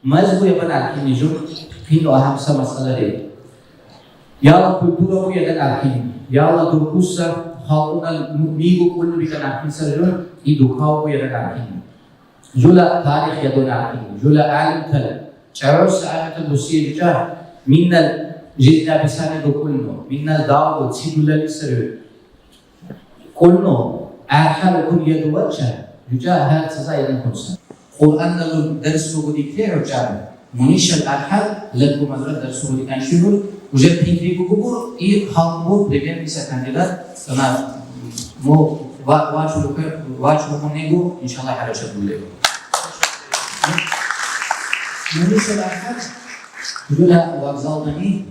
مزبوط يا بنا الحين جو فين أهم سما مسألة يلا كلتورا هو يدنا الحين يلا دوكوسا خاونا ميجو كل بيجنا الحين سرجون يدوكاو هو يدنا الحين جولا تاريخ يدنا الحين جولا عالم تل شعوس عالم تلوسي جاه من الجدنا بسانة دوكولنو من الداو تسيبولا لسرجون كلنو أحد كل يدواتشا جاه هذا سزايد الكونسا قرآن لو درس بودي كتير وجامع منيش الأحد لكم مدرسة درس بودي كان شغل وجاب هنري بقبور خالبور بريمير بيسا كانديدات أنا مو واجب نيجو إن شاء الله حرشة بوليو منيش الأحد جولا وأجزالني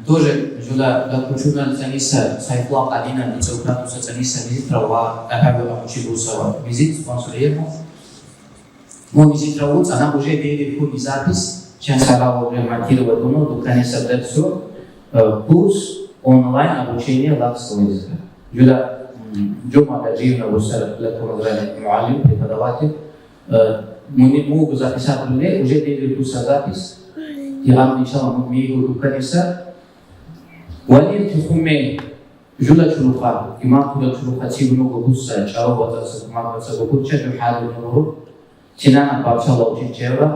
тоже جولا لكوشونا التنسة سيطلق علينا بتوقعات التنسة فيزيت روا أحب أمشي سوا فيزيت سبونسورية مو فيزيت روا أنا بوجي بيدي بكون بزابس عشان سراو جماعتي ودونو دكاني سبدرسو كورس أونلاين обучение латвийского языка جولا جمعة جيونا وصل لكم معلم преподаватель مو записать людей уже беды курса запись يغام إن شاء الله ميجو دكاني سر ولين تخمي جولا شروخا إمام كودا شروخا تيجونو بقصة جاوا وترسل ما بقصة بقصة جو حاله نورو تنانا بابشة لوجين جوا